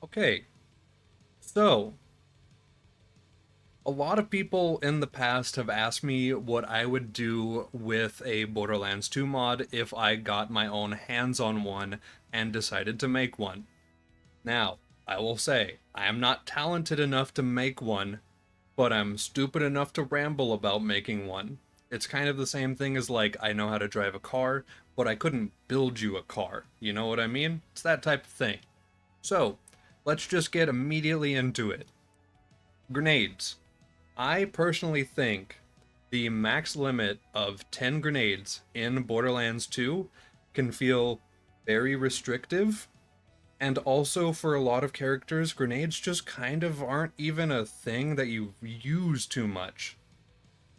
Okay, so a lot of people in the past have asked me what I would do with a Borderlands 2 mod if I got my own hands on one and decided to make one. Now, I will say, I am not talented enough to make one, but I'm stupid enough to ramble about making one. It's kind of the same thing as like, I know how to drive a car, but I couldn't build you a car. You know what I mean? It's that type of thing. So, let's just get immediately into it. Grenades. I personally think the max limit of 10 grenades in Borderlands 2 can feel very restrictive. And also, for a lot of characters, grenades just kind of aren't even a thing that you use too much.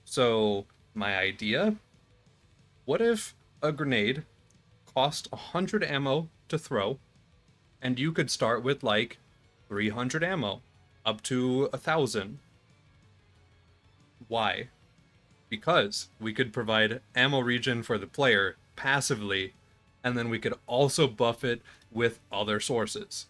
So, my idea, what if a grenade cost 100 ammo to throw, and you could start with like 300 ammo, up to 1,000? Why? Because we could provide ammo regen for the player passively, and then we could also buff it with other sources.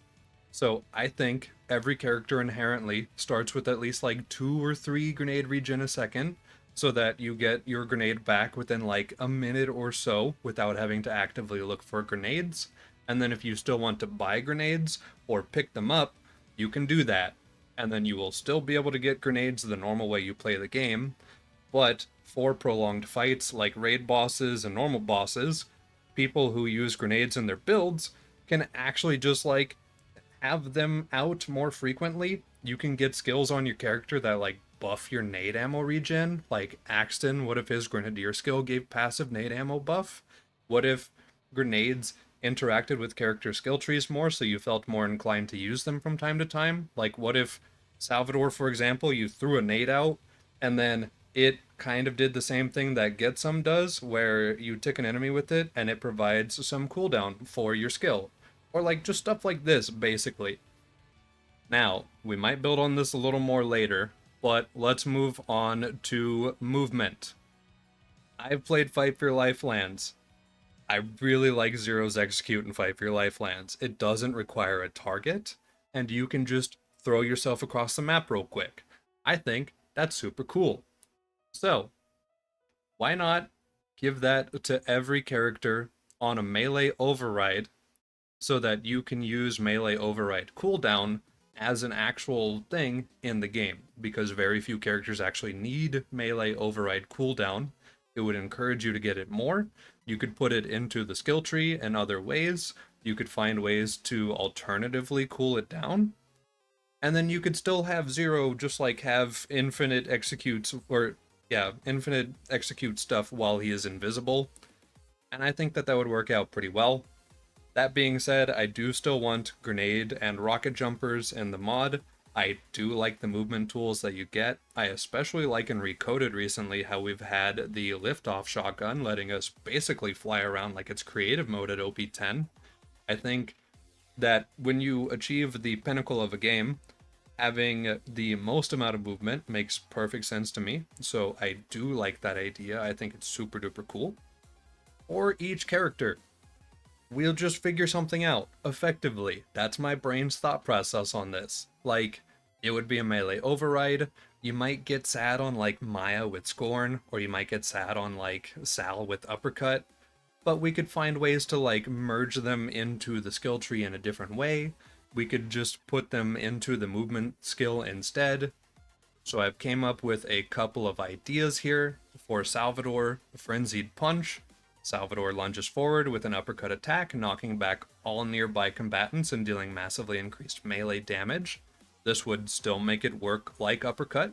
So I think every character inherently starts with at least like 2 or 3 grenade regen a second, so that you get your grenade back within like a minute or so without having to actively look for grenades. And then if you still want to buy grenades or pick them up, you can do that. And then you will still be able to get grenades the normal way you play the game, but for prolonged fights like raid bosses and normal bosses, people who use grenades in their builds can actually just like have them out more frequently. You can get skills on your character that like buff your nade ammo regen. Like Axton, what if his grenadier skill gave passive nade ammo buff? What if grenades interacted with character skill trees more so you felt more inclined to use them from time to time? Like what if Salvador, for example, you threw a nade out and then it kind of did the same thing that Get Some does, where you tick an enemy with it and it provides some cooldown for your skill. Or like just stuff like this, basically. Now, we might build on this a little more later, but let's move on to movement. I've played Fight for Your Life lands. I really like Zero's Execute and Fight for Your Life lands. It doesn't require a target, and you can just throw yourself across the map real quick. I think that's super cool. So, why not give that to every character on a melee override so that you can use melee override cooldown as an actual thing in the game? Because very few characters actually need melee override cooldown. It would encourage you to get it more. You could put it into the skill tree in other ways. You could find ways to alternatively cool it down. And then you could still have Zero just like have infinite executes, or yeah, infinite execute stuff while he is invisible. And I think that that would work out pretty well. That being said, I do still want grenade and rocket jumpers in the mod. I do like the movement tools that you get. I especially like in Recoded recently how we've had the liftoff shotgun letting us basically fly around like it's creative mode at OP10. I think that when you achieve the pinnacle of a game, having the most amount of movement makes perfect sense to me. So I do like that idea. I think it's super duper cool. Or each character. We'll just figure something out effectively. That's my brain's thought process on this. Like, it would be a melee override. You might get sad on like Maya with Scorn, or you might get sad on like Sal with Uppercut. But we could find ways to like merge them into the skill tree in a different way. We could just put them into the movement skill instead. So I've came up with a couple of ideas here. For Salvador, Frenzied Punch. Salvador lunges forward with an uppercut attack, knocking back all nearby combatants and dealing massively increased melee damage. This would still make it work like uppercut,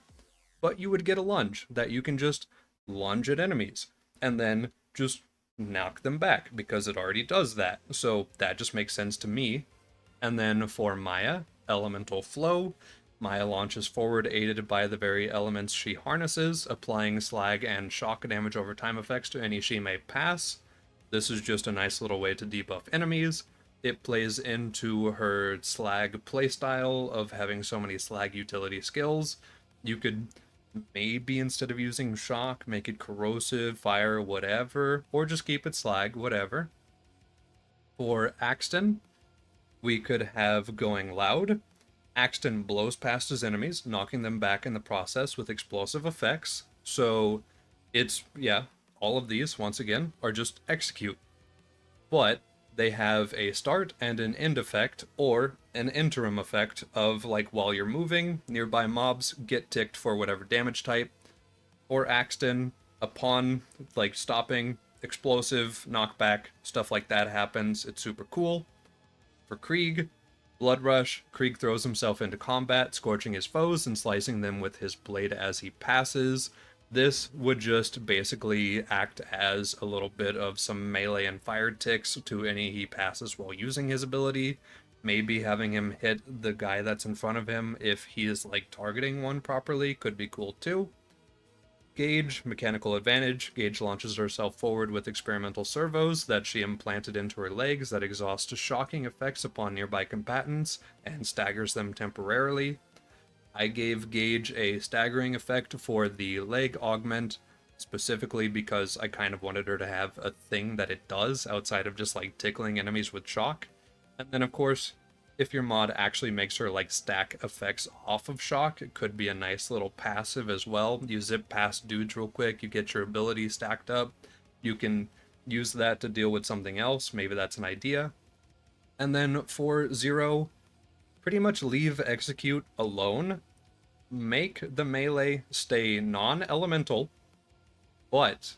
but you would get a lunge that you can just lunge at enemies and then just knock them back because it already does that. So that just makes sense to me. And then for Maya, Elemental Flow. Maya launches forward, aided by the very elements she harnesses, applying slag and shock damage over time effects to any she may pass. This is just a nice little way to debuff enemies. It plays into her slag playstyle of having so many slag utility skills. You could maybe, instead of using shock, make it corrosive, fire, whatever, or just keep it slag, whatever. For Axton, We could have Going Loud. Axton blows past his enemies, knocking them back in the process with explosive effects. So it's, yeah, all of these, once again, are just execute. But they have a start and an end effect, or an interim effect of, like, while you're moving, nearby mobs get ticked for whatever damage type, or Axton, upon, like, stopping, explosive, knockback, stuff like that happens. It's super cool. For Krieg, Blood Rush, Krieg throws himself into combat, scorching his foes and slicing them with his blade as he passes. This would just basically act as a little bit of some melee and fire ticks to any he passes while using his ability. Maybe having him hit the guy that's in front of him if he is, like, targeting one properly could be cool too. Gage, mechanical advantage. Gage launches herself forward with experimental servos that she implanted into her legs that exhaust shocking effects upon nearby combatants and staggers them temporarily. I gave Gage a staggering effect for the leg augment, specifically because I kind of wanted her to have a thing that it does outside of just, like, tickling enemies with shock. And then, of course, if your mod actually makes her, like, stack effects off of shock, it could be a nice little passive as well. You zip past dudes real quick, you get your ability stacked up, you can use that to deal with something else. Maybe that's an idea. And then for Zero, pretty much leave execute alone. Make the melee stay non-elemental, but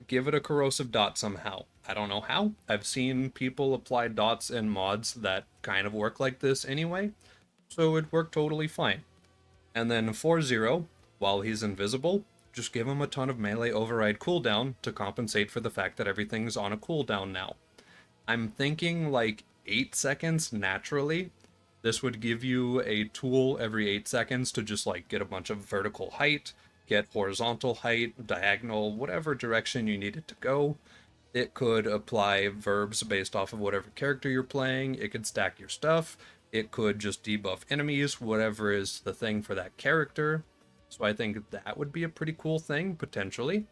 give it a corrosive dot somehow. I don't know how. I've seen people apply dots in mods that kind of work like this anyway, so it worked totally fine. And then for Zero, while he's invisible, just give him a ton of melee override cooldown to compensate for the fact that everything's on a cooldown now. I'm thinking like 8 seconds naturally. This would give you a tool every 8 seconds to just, like, get a bunch of vertical height, get horizontal height, diagonal, whatever direction you need it to go. It could apply verbs based off of whatever character you're playing. It could stack your stuff. It could just debuff enemies, whatever is the thing for that character. So I think that would be a pretty cool thing, potentially.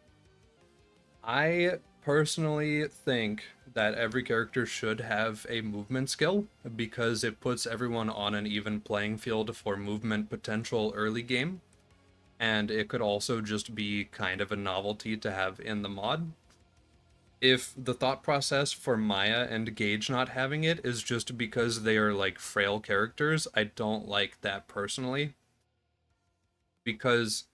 I personally think that every character should have a movement skill because it puts everyone on an even playing field for movement potential early game. And it could also just be kind of a novelty to have in the mod. If the thought process for Maya and Gage not having it is just because they are, like, frail characters, I don't like that personally. Because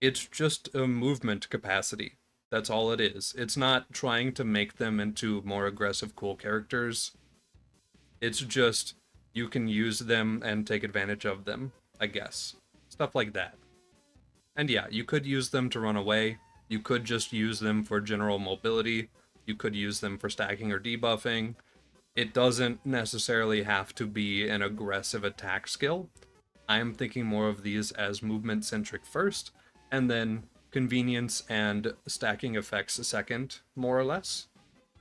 it's just a movement capacity. That's all it is. It's not trying to make them into more aggressive, cool characters. It's just you can use them and take advantage of them, I guess. Stuff like that. And yeah, you could use them to run away. You could just use them for general mobility. You could use them for stacking or debuffing. It doesn't necessarily have to be an aggressive attack skill. I am thinking more of these as movement centric first, and then convenience and stacking effects second, more or less.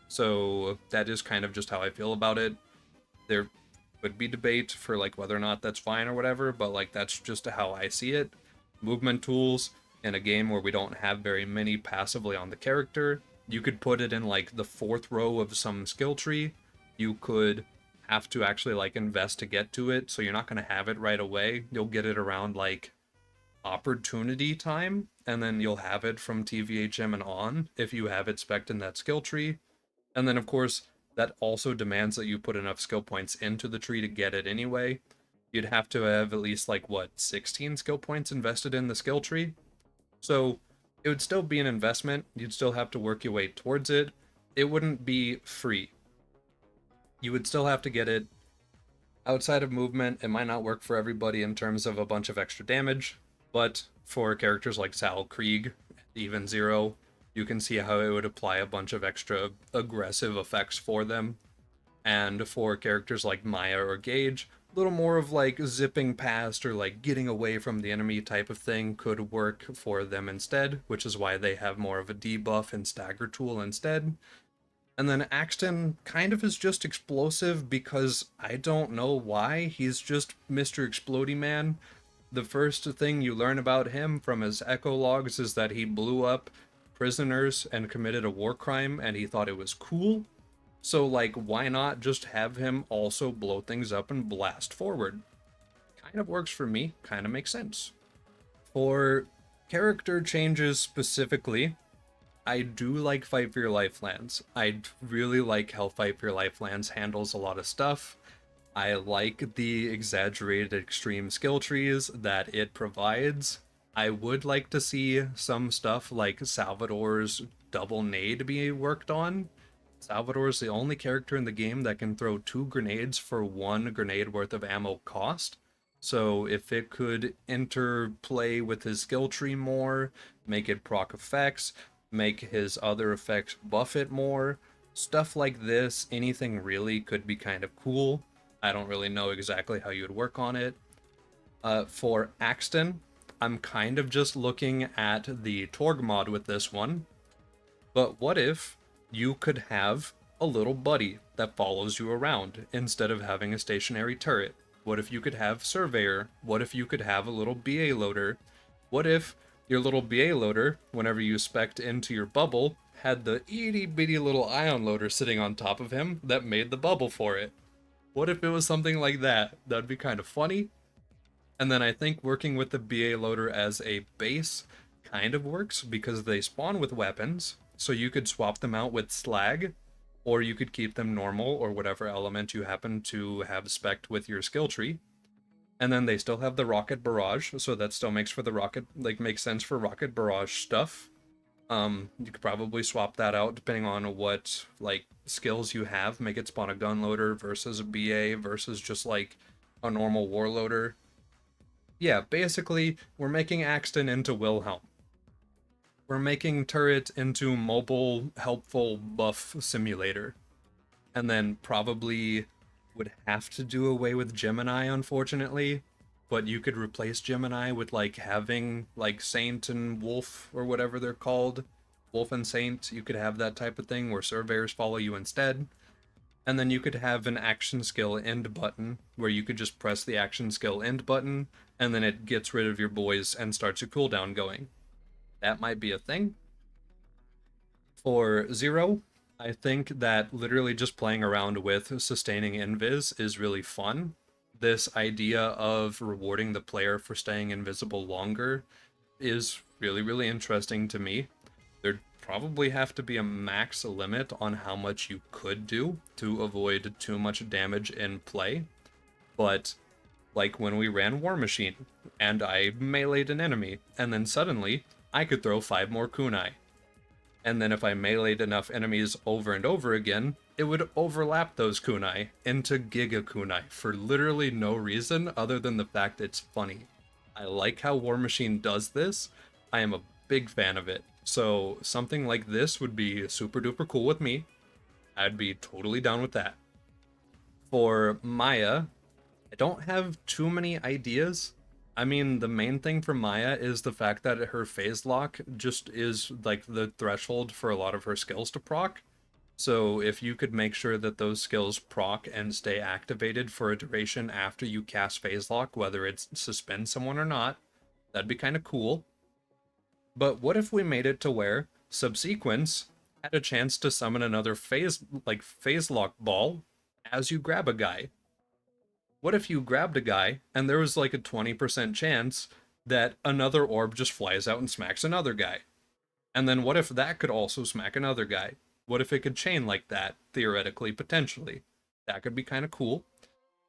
So that is kind of just how I feel about it. There would be debate for, like, whether or not that's fine or whatever, but, like, that's just how I see it. Movement tools in a game where we don't have very many passively on the character. You could put it in, like, the 4th row of some skill tree. You could have to actually, like, invest to get to it, so you're not going to have it right away. You'll get it around, like, opportunity time, and then you'll have it from TVHM and on if you have it spec'd in that skill tree. And then, of course, that also demands that you put enough skill points into the tree to get it anyway. You'd have to have at least, like, what, 16 skill points invested in the skill tree? So it would still be an investment. You'd still have to work your way towards it. It wouldn't be free. You would still have to get it. Outside of movement, it might not work for everybody in terms of a bunch of extra damage, but for characters like Sal, Krieg, even Zero, you can see how it would apply a bunch of extra aggressive effects for them. And for characters like Maya or Gage, a little more of, like, zipping past or, like, getting away from the enemy type of thing could work for them instead, which is why they have more of a debuff and stagger tool instead. And then Axton kind of is just explosive because I don't know why. He's just Mr. Explodey Man. The first thing you learn about him from his echo logs is that he blew up prisoners and committed a war crime and he thought it was cool. So, like, why not just have him also blow things up and blast forward? Kind of works for me, kind of makes sense. For character changes specifically, I do like Fight for Your Life lands. I really like how Fight for Your Life lands handles a lot of stuff. I like the exaggerated extreme skill trees that it provides. I would like to see some stuff like Salvador's double nade be worked on. Salvador's the only character in the game that can throw 2 grenades for 1 grenade worth of ammo cost. So if it could interplay with his skill tree more, make it proc effects, make his other effects buff it more, stuff like this, anything really could be kind of cool. I don't really know exactly how you would work on it. For Axton, I'm kind of just looking at the Torg mod with this one. But what if you could have a little buddy that follows you around instead of having a stationary turret? What if you could have Surveyor? What if you could have a little BA loader? What if your little BA loader, whenever you spec'd into your bubble, had the itty bitty little ion loader sitting on top of him that made the bubble for it? What if it was something like that? That'd be kind of funny. And then I think working with the BA loader as a base kind of works because they spawn with weapons, so you could swap them out with slag, or you could keep them normal or whatever element you happen to have spec'd with your skill tree. And then they still have the rocket barrage, so that still makes for the rocket like makes sense for rocket barrage stuff. You could probably swap that out depending on what like skills you have. Make it spawn a gun loader versus a BA versus just like a normal warloader. Yeah, basically, we're making Axton into Wilhelm. We're making Turret into mobile, helpful buff simulator. And then probably would have to do away with Gemini, unfortunately. But you could replace Gemini with like having like Saint and Wolf or whatever they're called. Wolf and Saint, you could have that type of thing where surveyors follow you instead. And then you could have an action skill end button where you could just press the action skill end button and then it gets rid of your boys and starts a cooldown going. That might be a thing. For Zero, I think that literally just playing around with sustaining invis is really fun. This idea of rewarding the player for staying invisible longer is really, really interesting to me. There'd probably have to be a max limit on how much you could do to avoid too much damage in play. But like when we ran War Machine and I meleeed an enemy, and then suddenly I could throw 5 more kunai. And then if I meleeed enough enemies over and over again, it would overlap those kunai into giga kunai for literally no reason other than the fact it's funny. I like how War Machine does this. I am a big fan of it. So something like this would be super duper cool with me. I'd be totally down with that. For Maya, I don't have too many ideas. I mean, the main thing for Maya is the fact that her phase lock just is like the threshold for a lot of her skills to proc. So if you could make sure that those skills proc and stay activated for a duration after you cast phase lock, whether it's suspend someone or not, that'd be kind of cool. But what if we made it to where Subsequence had a chance to summon another phase lock ball as you grab a guy? What if you grabbed a guy and there was like a 20% chance that another orb just flies out and smacks another guy? And then what if that could also smack another guy? What if it could chain like that, theoretically, potentially? That could be kind of cool.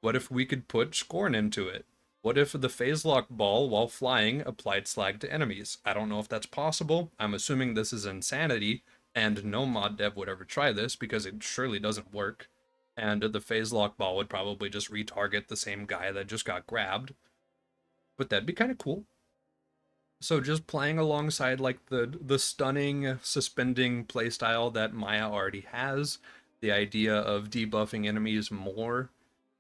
What if we could put Scorn into it? What if the phase lock ball, while flying, applied slag to enemies? I don't know if that's possible. I'm assuming this is insanity, and no mod dev would ever try this because it surely doesn't work. And the phase lock ball would probably just retarget the same guy that just got grabbed. But that'd be kind of cool. So just playing alongside like the stunning suspending playstyle that Maya already has, the idea of debuffing enemies more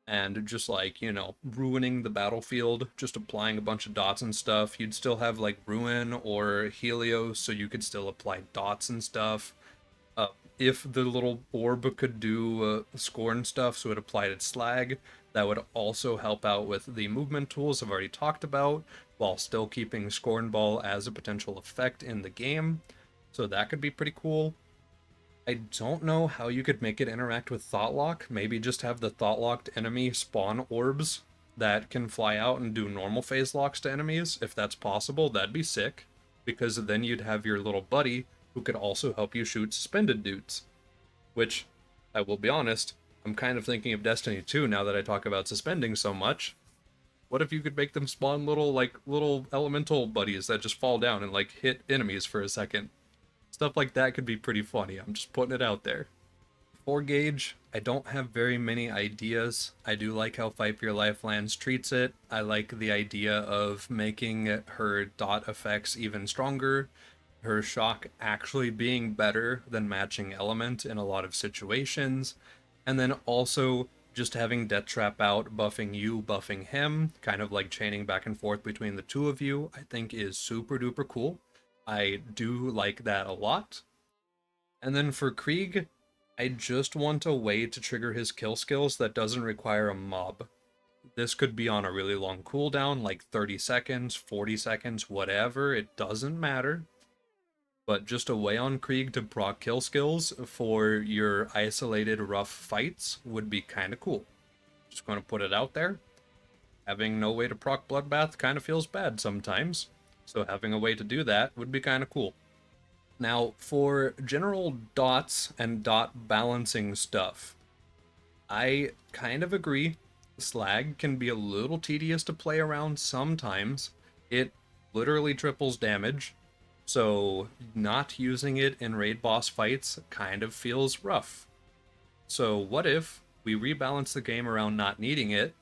and just like, ruining the battlefield, just applying a bunch of dots and stuff. You'd still have like Ruin or Helios, so you could still apply dots and stuff. Uh, if the little orb could do scorn stuff, so it applied its slag, that would also help out with the movement tools I've already talked about, while still keeping Scorn Ball as a potential effect in the game. So that could be pretty cool. I don't know how you could make it interact with Thought Lock. Maybe just have the Thought Locked enemy spawn orbs that can fly out and do normal phase locks to enemies. If that's possible, that'd be sick. Because then you'd have your little buddy who could also help you shoot suspended dudes. Which, I will be honest, I'm kind of thinking of Destiny 2 now that I talk about suspending so much. What if you could make them spawn little elemental buddies that just fall down and like hit enemies for a second? Stuff like that could be pretty funny. I'm just putting it out there. For Gauge, I don't have very many ideas. I do like how Fight for Your Life Lands treats it. I like the idea of making her dot effects even stronger, her shock actually being better than matching element in a lot of situations, and then also just having Death Trap out, buffing you, buffing him, kind of like chaining back and forth between the two of you, I think is super duper cool. I do like that a lot. And then for Krieg, I just want a way to trigger his kill skills that doesn't require a mob. This could be on a really long cooldown, like 30 seconds, 40 seconds, whatever, it doesn't matter. But just a way on Krieg to proc kill skills for your isolated rough fights would be kind of cool. Just going to put it out there. Having no way to proc Bloodbath kind of feels bad sometimes, so having a way to do that would be kind of cool. Now, for general dots and dot balancing stuff, I kind of agree. Slag can be a little tedious to play around sometimes. It literally triples damage, so not using it in raid boss fights kind of feels rough. So what if we rebalance the game around not needing it,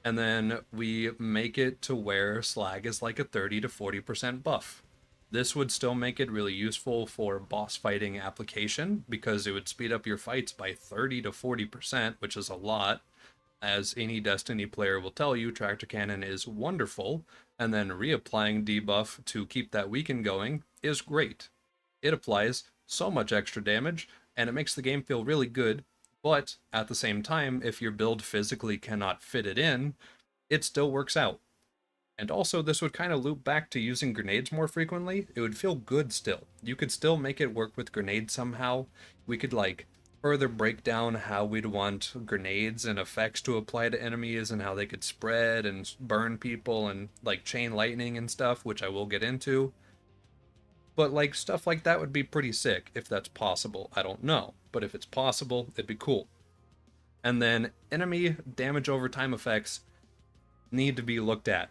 and then we make it to where Slag is like a 30 to 40% buff? This would still make it really useful for boss fighting application because it would speed up your fights by 30 to 40%, which is a lot. As any Destiny player will tell you, Tractor Cannon is wonderful, and then reapplying debuff to keep that weaken going is great. It applies so much extra damage, and it makes the game feel really good, but at the same time, if your build physically cannot fit it in, it still works out. And also, this would kind of loop back to using grenades more frequently. It would feel good still. You could still make it work with grenades somehow. We could, like, further break down how we'd want grenades and effects to apply to enemies and how they could spread and burn people and, like, chain lightning and stuff, which I will get into. But, like, stuff like that would be pretty sick if that's possible. I don't know. But if it's possible, it'd be cool. And then, enemy damage over time effects need to be looked at.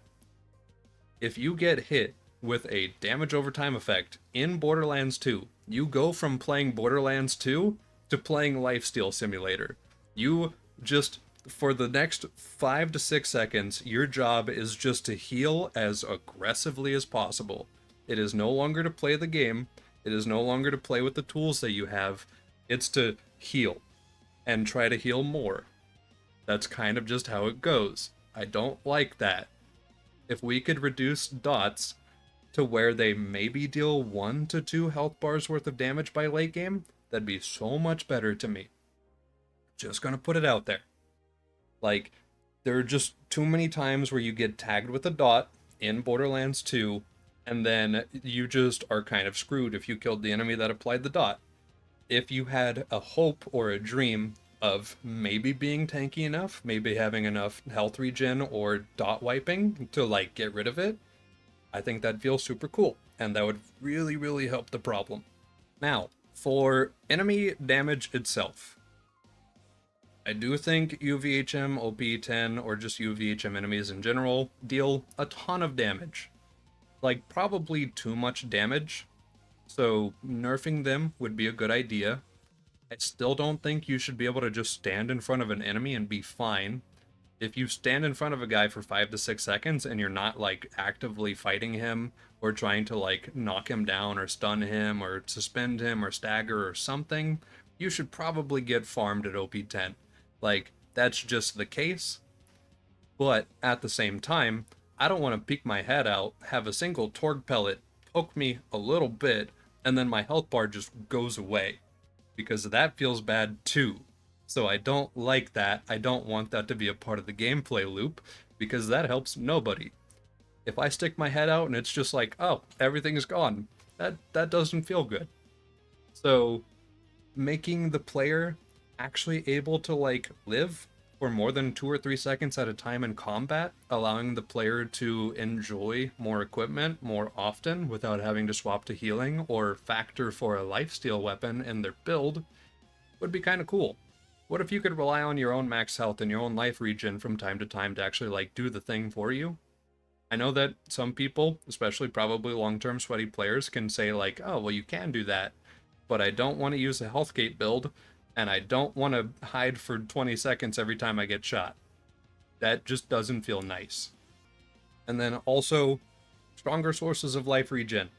If you get hit with a damage over time effect in Borderlands 2, you go from playing Borderlands 2 to playing Lifesteal Simulator. You just, for the next 5 to 6 seconds, your job is just to heal as aggressively as possible. It is no longer to play the game, it is no longer to play with the tools that you have, it's to heal and try to heal more. That's kind of just how it goes. I don't like that. If we could reduce dots to where they maybe deal 1 to 2 health bars worth of damage by late game, that'd be so much better to me. Just gonna put it out there. Like, there are just too many times where you get tagged with a dot in Borderlands 2, and then you just are kind of screwed if you killed the enemy that applied the dot. If you had a hope or a dream of maybe being tanky enough, maybe having enough health regen or dot wiping to like get rid of it, I think that'd feel super cool, and that would really, really help the problem. Now, for enemy damage itself, I do think UVHM, OP10, or just UVHM enemies in general deal a ton of damage. Like, probably too much damage, so nerfing them would be a good idea. I still don't think you should be able to just stand in front of an enemy and be fine. If you stand in front of a guy for 5 to 6 seconds and you're not like actively fighting him or trying to like knock him down or stun him or suspend him or stagger or something, you should probably get farmed at OP10. Like, that's just the case. But at the same time, I don't want to peek my head out, have a single Torg pellet poke me a little bit, and then my health bar just goes away. Because that feels bad too. So I don't like that. I don't want that to be a part of the gameplay loop, because that helps nobody. If I stick my head out and it's just like, oh, everything's gone, that doesn't feel good. So making the player actually able to like live for more than 2 or 3 seconds at a time in combat, allowing the player to enjoy more equipment more often without having to swap to healing or factor for a lifesteal weapon in their build, would be kind of cool. What if you could rely on your own max health and your own life regen from time to time to actually like do the thing for you? I know that some people, especially probably long-term sweaty players, can say like, "Oh, well you can do that, but I don't want to use a health gate build and I don't want to hide for 20 seconds every time I get shot." That just doesn't feel nice. And then also stronger sources of life regen.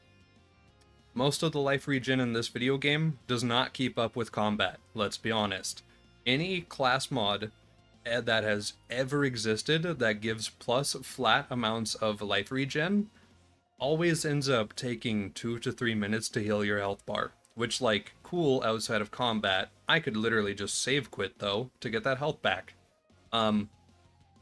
Most of the life regen in this video game does not keep up with combat, let's be honest. Any class mod that has ever existed that gives plus flat amounts of life regen always ends up taking 2 to 3 minutes to heal your health bar. Which, like, cool outside of combat. I could literally just save quit though to get that health back. Um,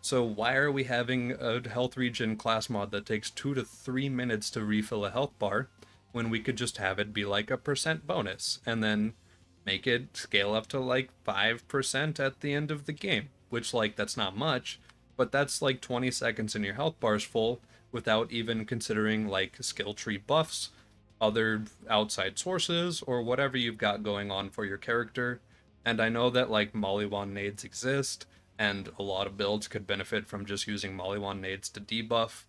so why are we having a health regen class mod that takes 2 to 3 minutes to refill a health bar when we could just have it be like a percent bonus and then make it scale up to like 5% at the end of the game? Which, like, that's not much, but that's like 20 seconds and your health bar's full without even considering like skill tree buffs, other outside sources, or whatever you've got going on for your character. And I know that like Mollywand nades exist, and a lot of builds could benefit from just using Mollywand nades to debuff.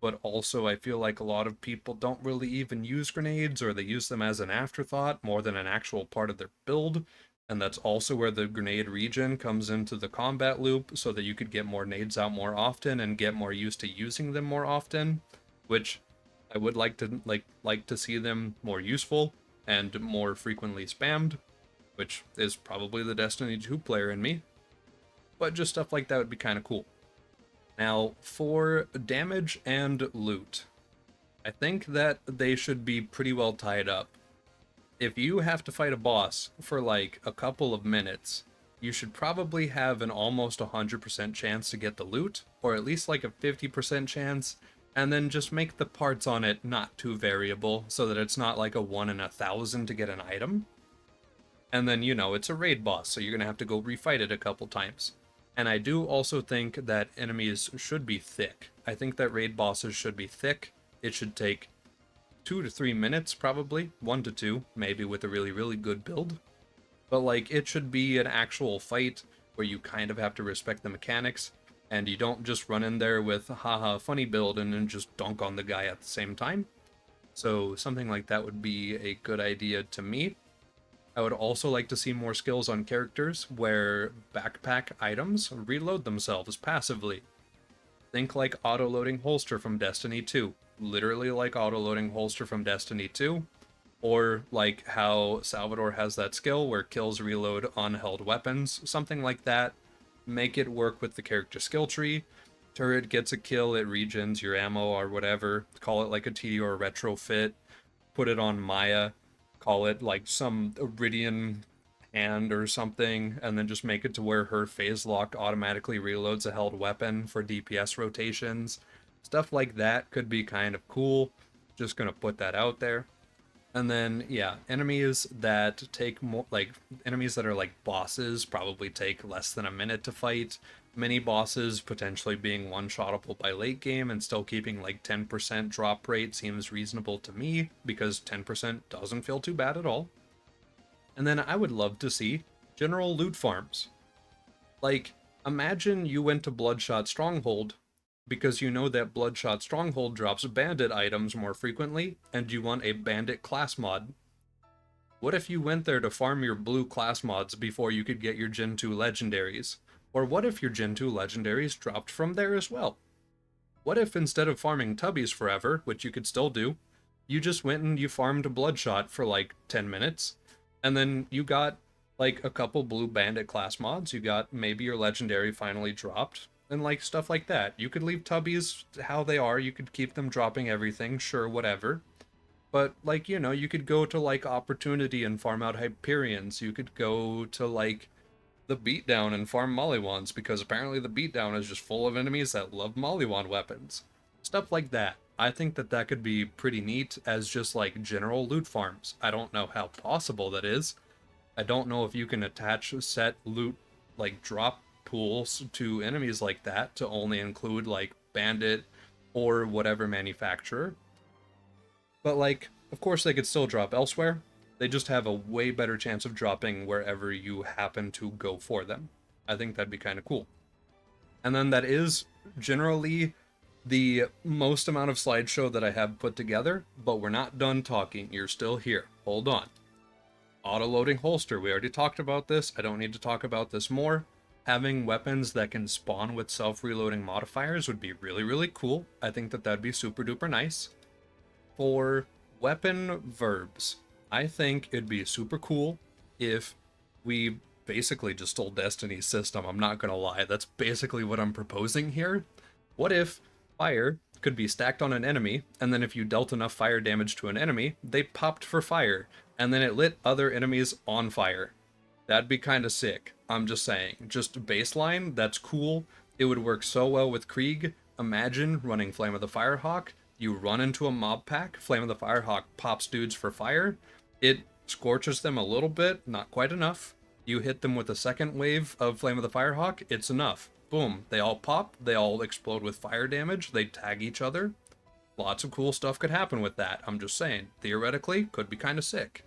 But also, I feel like a lot of people don't really even use grenades, or they use them as an afterthought more than an actual part of their build. And that's also where the grenade regen comes into the combat loop, so that you could get more nades out more often and get more used to using them more often, which I would like to see them more useful and more frequently spammed, which is probably the Destiny 2 player in me. But just stuff like that would be kind of cool. Now, for damage and loot, I think that they should be pretty well tied up. If you have to fight a boss for like a couple of minutes, you should probably have an almost 100% chance to get the loot, or at least like a 50% chance, and then just make the parts on it not too variable so that it's not like a 1 in 1,000 to get an item. And then, it's a raid boss, so you're going to have to go refight it a couple times. And I do also think that enemies should be thick. I think that raid bosses should be thick. It should take 2 to 3 minutes, probably. 1 to 2, maybe with a really, really good build. But, like, it should be an actual fight where you kind of have to respect the mechanics, and you don't just run in there with haha funny build and then just dunk on the guy at the same time. So something like that would be a good idea to me. I would also like to see more skills on characters where backpack items reload themselves passively. Think like auto-loading holster from Destiny 2. Literally like auto-loading holster from Destiny 2. Or like how Salvador has that skill where kills reload on held weapons. Something like that. Make it work with the character skill tree. Turret gets a kill, it regens your ammo or whatever. Call it like a TD or a retrofit. Put it on Maya, call it like some Iridian hand or something, and then just make it to where her phase lock automatically reloads a held weapon for DPS rotations. Stuff like that could be kind of cool. Just gonna put that out there. And then, yeah, enemies that take more, like, enemies that are like bosses probably take less than a minute to fight. Mini bosses potentially being one-shottable by late game and still keeping like 10% drop rate seems reasonable to me, because 10% doesn't feel too bad at all. And then I would love to see general loot farms. Like, imagine you went to Bloodshot Stronghold because you know that Bloodshot Stronghold drops bandit items more frequently, and you want a bandit class mod. What if you went there to farm your blue class mods before you could get your Gen 2 legendaries? Or what if your Gen 2 legendaries dropped from there as well? What if instead of farming Tubbies forever, which you could still do, you just went and you farmed Bloodshot for like 10 minutes, and then you got like a couple blue bandit class mods, you got maybe your legendary finally dropped, and like stuff like that. You could leave Tubbies how they are, you could keep them dropping everything, sure, whatever. But like, you could go to like Opportunity and farm out Hyperions, you could go to like the Beatdown and farm Mollywands, because apparently the Beatdown is just full of enemies that love Mollywand weapons. Stuff like that. I think that that could be pretty neat as just like general loot farms. I don't know how possible that is, I don't know if you can attach set loot like drop pools to enemies like that to only include like bandit or whatever manufacturer. But like, of course they could still drop elsewhere. They just have a way better chance of dropping wherever you happen to go for them. I think that'd be kind of cool. And then that is generally the most amount of slideshow that I have put together, but we're not done talking. You're still here. Hold on. Auto-loading holster. We already talked about this. I don't need to talk about this more. Having weapons that can spawn with self-reloading modifiers would be really, really cool. I think that that'd be super duper nice. For weapon verbs, I think it'd be super cool if we basically just stole Destiny's system. I'm not gonna lie. That's basically what I'm proposing here. What if fire could be stacked on an enemy, and then if you dealt enough fire damage to an enemy, they popped for fire, and then it lit other enemies on fire? That'd be kind of sick. I'm just saying. Just baseline, that's cool. It would work so well with Krieg. Imagine running Flame of the Firehawk. You run into a mob pack, Flame of the Firehawk pops dudes for fire. It scorches them a little bit, not quite enough. You hit them with a second wave of Flame of the Firehawk, it's enough. Boom, they all pop, they all explode with fire damage, they tag each other. Lots of cool stuff could happen with that, I'm just saying. Theoretically, could be kind of sick.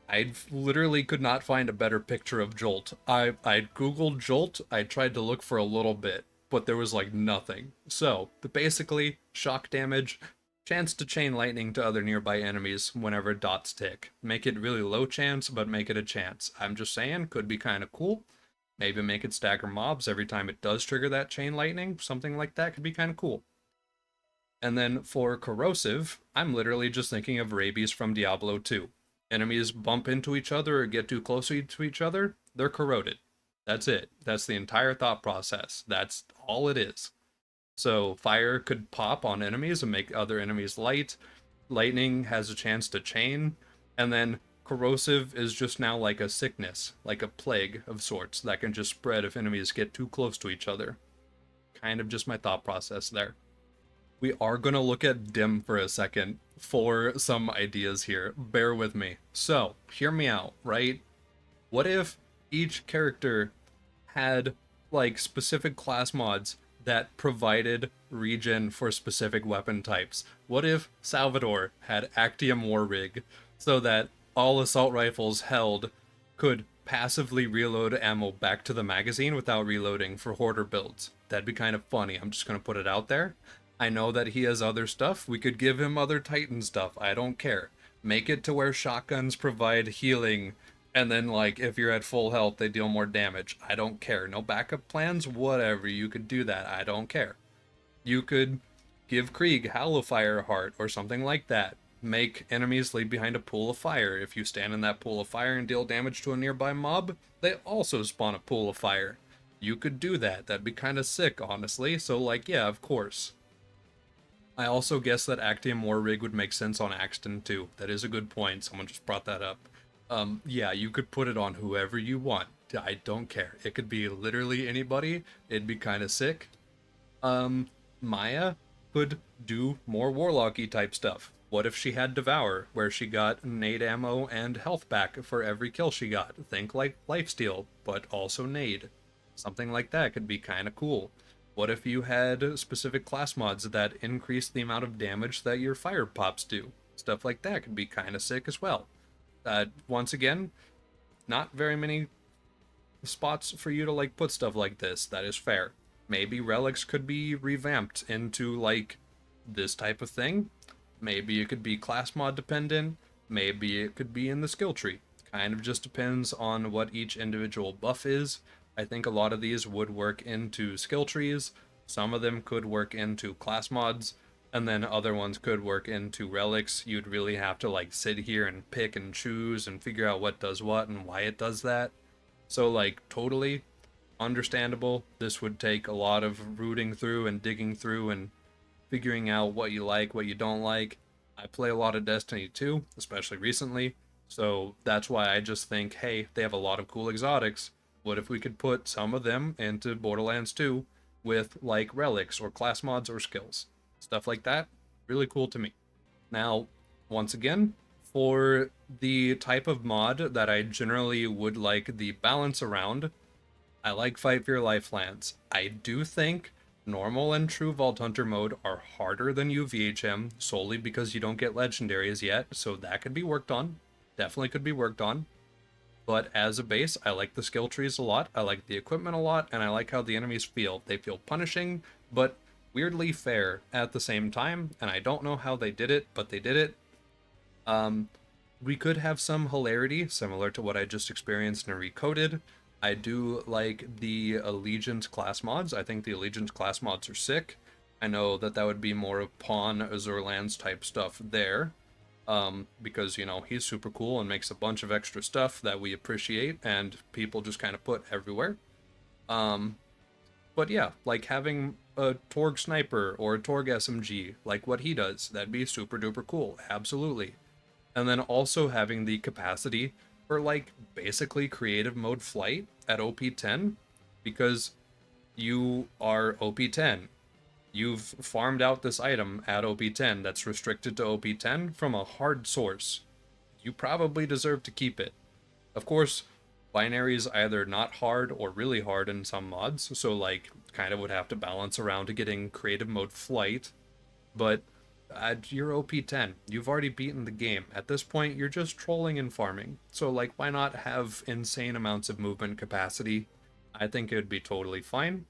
I literally could not find a better picture of Jolt. I googled Jolt, I tried to look for a little bit, but there was like nothing. So, basically, shock damage, chance to chain lightning to other nearby enemies whenever dots tick. Make it really low chance, but make it a chance. I'm just saying, could be kind of cool. Maybe make it stagger mobs every time it does trigger that chain lightning. Something like that could be kind of cool. And then for corrosive, I'm literally just thinking of rabies from Diablo 2. Enemies bump into each other or get too close to each other, they're corroded. That's it. That's the entire thought process. That's all it is. So fire could pop on enemies and make other enemies light. Lightning has a chance to chain. And then corrosive is just now like a sickness, like a plague of sorts that can just spread if enemies get too close to each other. Kind of just my thought process there. We are going to look at dim for a second for some ideas here. Bear with me. So, hear me out, right? What if each character had like specific class mods that provided regen for specific weapon types? What if Salvador had Actium War Rig so that all assault rifles held could passively reload ammo back to the magazine without reloading for hoarder builds? That'd be kind of funny. I'm just going to put it out there. I know that he has other stuff. We could give him other Titan stuff. I don't care. Make it to where shotguns provide healing, and then, like, if you're at full health, they deal more damage. I don't care. No backup plans? Whatever. You could do that. I don't care. You could give Krieg Hallow Fire Heart or something like that. Make enemies leave behind a pool of fire. If you stand in that pool of fire and deal damage to a nearby mob, they also spawn a pool of fire. You could do that. That'd be kind of sick, honestly. So, like, yeah, of course. I also guess that Actium War Rig would make sense on Axton too. That is a good point. Someone just brought that up. Yeah, you could put it on whoever you want. I don't care. It could be literally anybody. It'd be kind of sick. Maya could do more Warlocky type stuff. What if she had Devour, where she got nade ammo and health back for every kill she got? Think like lifesteal, but also nade. Something like that could be kind of cool. What if you had specific class mods that increase the amount of damage that your fire pops do? Stuff like that could be kind of sick as well. Once again, not very many spots for you to like put stuff like this. That is fair. Maybe relics could be revamped into like this type of thing. Maybe it could be class mod dependent. Maybe it could be in the skill tree. Kind of just depends on what each individual buff is. I think a lot of these would work into skill trees. Some of them could work into class mods, and then other ones could work into relics. You'd really have to like sit here and pick and choose and figure out what does what and why it does that. So like totally understandable. This would take a lot of rooting through and digging through and figuring out what you like, what you don't like. I play a lot of Destiny 2, especially recently, so that's why I just think, hey, they have a lot of cool exotics. What if we could put some of them into Borderlands 2 with like relics or class mods or skills? Stuff like that, really cool to me. Now, once again, For the type of mod that I generally would like the balance around, I like Fight for Your Life lands. I do think normal and true Vault Hunter mode are harder than UVHM solely because you don't get legendaries yet, so that could be worked on. Definitely could be worked on. But as a base, I like the skill trees a lot, I like the equipment a lot, and I like how the enemies feel. They feel punishing, but weirdly fair at the same time, and I don't know how they did it, but they did it. Um, we could have some hilarity, similar to what I just experienced in Recoded. I do like the Allegiance class mods. I think the Allegiance class mods are sick. I know that that would be more of Pawn, Azure Lands type stuff there. Because, you know, he's super cool and makes a bunch of extra stuff that we appreciate and people just kind of put everywhere. Um, but yeah, like having a Torg sniper or a Torg SMG, like what he does, that'd be super duper cool. Absolutely. And then also having the capacity for like basically creative mode flight at OP10 because you are OP10. You've farmed out this item at OP10 that's restricted to OP10 from a hard source. You probably deserve to keep it. Of course, binary is either not hard or really hard in some mods, so like kind of would have to balance around to getting creative mode flight, but you're OP10. You've already beaten the game. At this point, you're just trolling and farming. So, like, why not have insane amounts of movement capacity? I think it would be totally fine.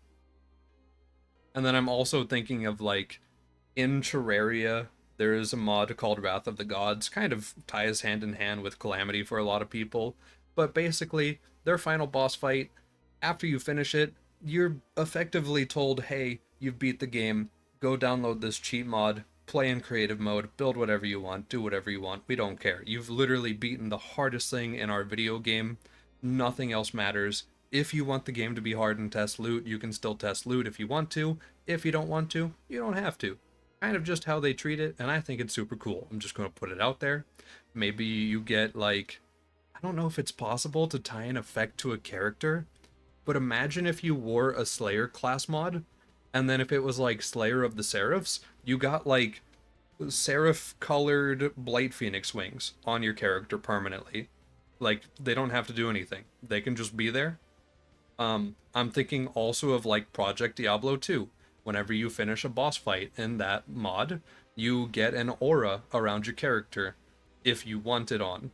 And then I'm also thinking of, like, in Terraria, there is a mod called Wrath of the Gods. Kind of ties hand in hand with Calamity for a lot of people. But basically, their final boss fight, after you finish it, you're effectively told, hey, you've beat the game. Go download this cheat mod, play in creative mode, build whatever you want, do whatever you want. We don't care. You've literally beaten the hardest thing in our video game. Nothing else matters. If you want the game to be hard and test loot, you can still test loot if you want to. If you don't want to, you don't have to. Kind of just how they treat it, and I think it's super cool. I'm just going to put it out there. Maybe you get, like, I don't know if it's possible to tie an effect to a character, but imagine if you wore a Slayer class mod, and then if it was like Slayer of the Seraphs, you got like seraph colored Blight Phoenix wings on your character permanently. Like, they don't have to do anything, they can just be there. I'm thinking also of like Project Diablo 2. Whenever you finish a boss fight in that mod, you get an aura around your character if you want it on.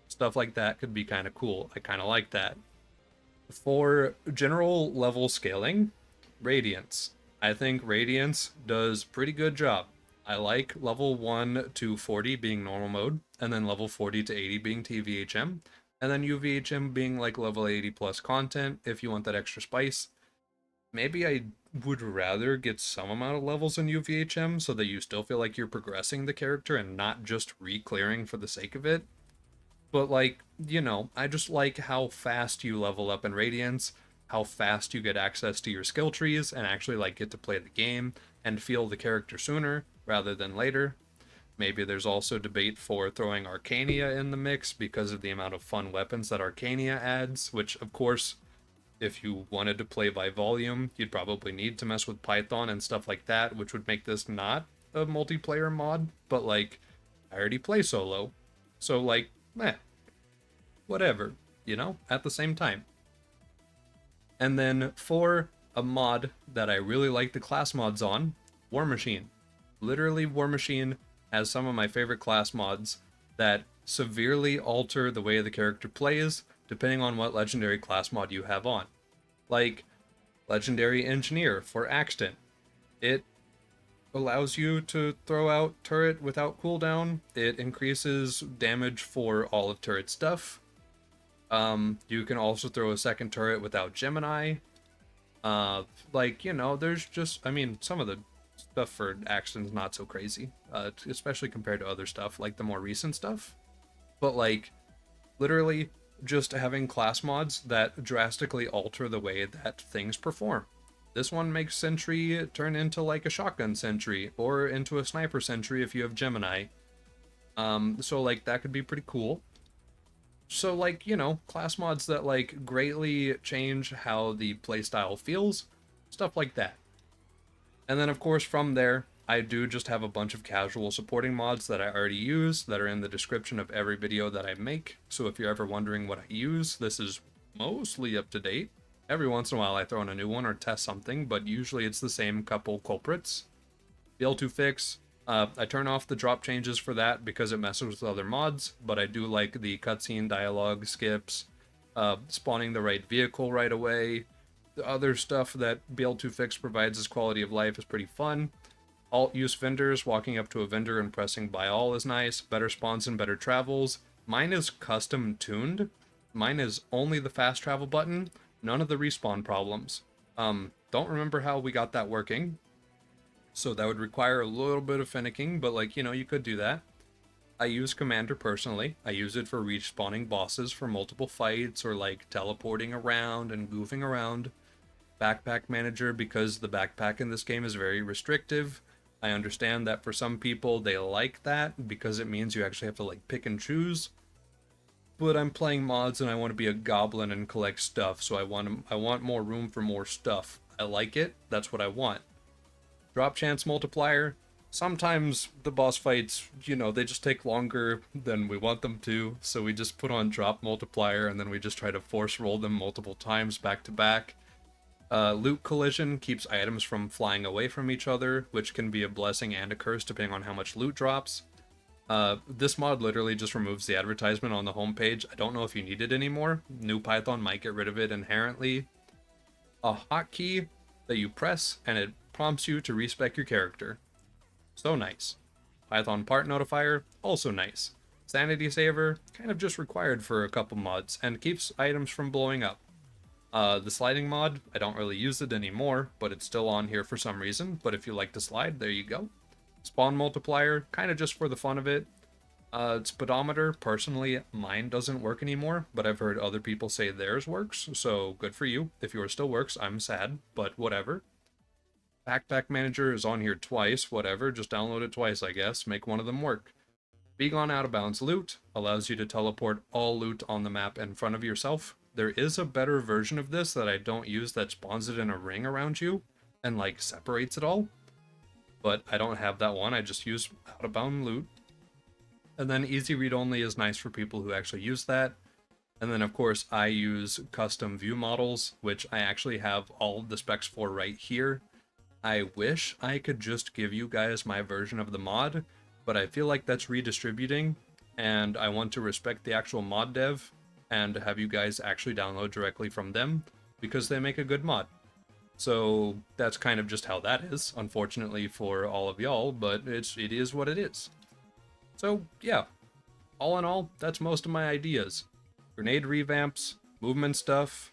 Stuff like that could be kind of cool. I kind of like that. For general level scaling, Radiance. I think Radiance does pretty good job. I like level 1 to 40 being normal mode, and then level 40 to 80 being TVHM, and then UVHM being like level 80 plus content if you want that extra spice. Maybe I would rather get some amount of levels in UVHM so that you still feel like you're progressing the character and not just re-clearing for the sake of it. But like, you know, I just like how fast you level up in Radiance, how fast you get access to your skill trees and actually like get to play the game and feel the character sooner rather than later. Maybe there's also debate for throwing Arcania in the mix because of the amount of fun weapons that Arcania adds, which of course, if you wanted to play by volume, you'd probably need to mess with Python and stuff like that, which would make this not a multiplayer mod, but like, I already play solo. So like, whatever, you know, at the same time. And then for a mod that I really like the class mods on, War Machine. Literally, War Machine has some of my favorite class mods that severely alter the way the character plays depending on what legendary class mod you have on. Like Legendary Engineer for Axton. It allows you to throw out turret without cooldown. It increases damage for all of turret stuff. You can also throw a second turret without Gemini. Like, you know, there's just, I mean, some of the stuff for Axton's not so crazy, especially compared to other stuff, like the more recent stuff. But, like, literally just having class mods that drastically alter the way that things perform. This one makes Sentry turn into, like, a shotgun Sentry, or into a sniper Sentry if you have Gemini. So, like, that could be pretty cool. So, like, you know, class mods that, like, greatly change how the playstyle feels, stuff like that. And then, of course, from there, I do just have a bunch of casual supporting mods that I already use that are in the description of every video that I make. So if you're ever wondering what I use, this is mostly up to date. Every once in a while I throw in a new one or test something, but usually it's the same couple culprits. BL2Fix, I turn off the drop changes for that because it messes with other mods, but I do like the cutscene dialogue skips, spawning the right vehicle right away. The other stuff that BL2Fix provides as quality of life is pretty fun. Alt use vendors, walking up to a vendor and pressing buy all is nice. Better spawns and better travels. Mine is custom tuned. Mine is only the fast travel button, none of the respawn problems. Don't remember how we got that working, so that would require a little bit of finicking, but like, you could do that. I use Commander personally. I use it for respawning bosses for multiple fights or like teleporting around and goofing around. Backpack Manager because the backpack in this game is very restrictive. I understand that for some people they like that because it means you actually have to like pick and choose. But I'm playing mods and I want to be a goblin and collect stuff, so I want more room for more stuff. I like it. That's what I want. Drop chance multiplier. Sometimes the boss fights, they just take longer than we want them to, so we just put on drop multiplier and then we just try to force roll them multiple times back to back. Loot collision keeps items from flying away from each other, which can be a blessing and a curse depending on how much loot drops. This mod literally just removes the advertisement on the homepage. I don't know if you need it anymore. New Python might get rid of it inherently. A hotkey that you press and it prompts you to respec your character. So nice. Python part notifier, also nice. Sanity saver, kind of just required for a couple mods, and keeps items from blowing up. The sliding mod, I don't really use it anymore, but it's still on here for some reason. But if you like to slide, there you go. Spawn multiplier, kind of just for the fun of it. Speedometer, personally, mine doesn't work anymore, but I've heard other people say theirs works, so good for you. If yours still works, I'm sad, but whatever. Backpack Manager is on here twice, whatever, just download it twice, I guess, make one of them work. Be Gone Out of Bounds loot allows you to teleport all loot on the map in front of yourself. There is a better version of this that I don't use that spawns it in a ring around you and like separates it all, but I don't have that one. I just use out of bound loot. And then easy read only is nice for people who actually use that. And then of course I use custom view models, which I actually have all of the specs for right here. I wish I could just give you guys my version of the mod, but I feel like that's redistributing, and I want to respect the actual mod dev and have you guys actually download directly from them because they make a good mod. So that's kind of just how that is, unfortunately for all of y'all, but it is what it is. So yeah, all in all, that's most of my ideas. Grenade revamps, movement stuff,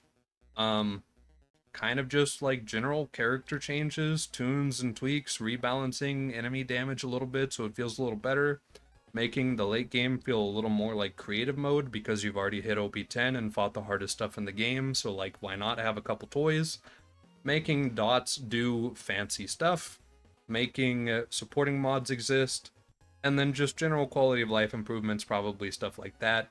kind of just like general character changes, tunes and tweaks, rebalancing enemy damage a little bit so it feels a little better, making the late game feel a little more like creative mode because you've already hit OP10 and fought the hardest stuff in the game, so like why not have a couple toys, making dots do fancy stuff, making supporting mods exist, and then just general quality of life improvements, probably stuff like that.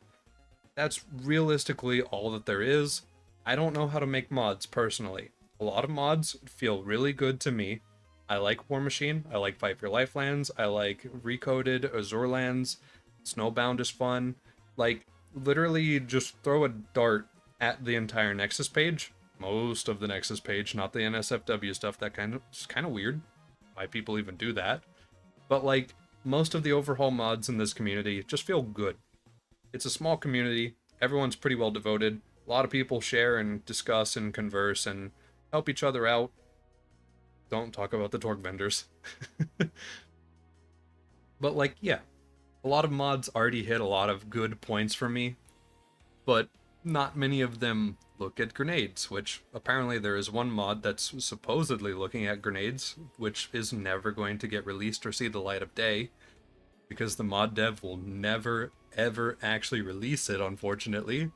That's realistically all that there is. I don't know how to make mods personally. A lot of mods feel really good to me. I like War Machine, I like Fight for Your Lifelands, I like Recoded, Azurlands, Snowbound is fun. Like, literally just throw a dart at the entire Nexus page. Most of the Nexus page, not the NSFW stuff, that is kind of weird. Why people even do that. But like, most of the overhaul mods in this community just feel good. It's a small community, everyone's pretty well devoted. A lot of people share and discuss and converse and help each other out. Don't talk about the torque vendors. But like, yeah, a lot of mods already hit a lot of good points for me, but not many of them look at grenades, which apparently there is one mod that's supposedly looking at grenades, which is never going to get released or see the light of day, because the mod dev will never, ever actually release it, unfortunately.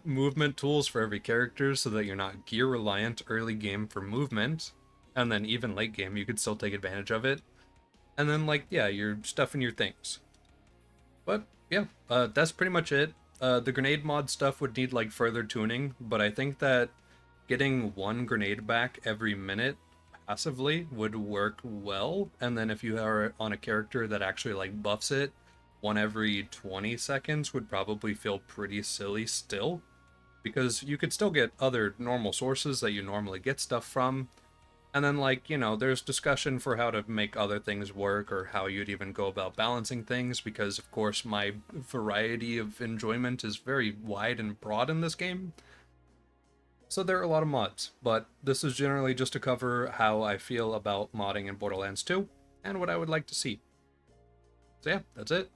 Movement tools for every character so that you're not gear reliant early game for movement, and then even late game you could still take advantage of it. And then like, yeah, your stuff and your things. But yeah, that's pretty much it. The grenade mod stuff would need like further tuning, but I think that getting one grenade back every minute passively would work well, and then if you are on a character that actually like buffs it one every 20 seconds would probably feel pretty silly still, because you could still get other normal sources that you normally get stuff from. And then, like, there's discussion for how to make other things work or how you'd even go about balancing things, because, of course, my variety of enjoyment is very wide and broad in this game. So there are a lot of mods, but this is generally just to cover how I feel about modding in Borderlands 2 and what I would like to see. So yeah, that's it.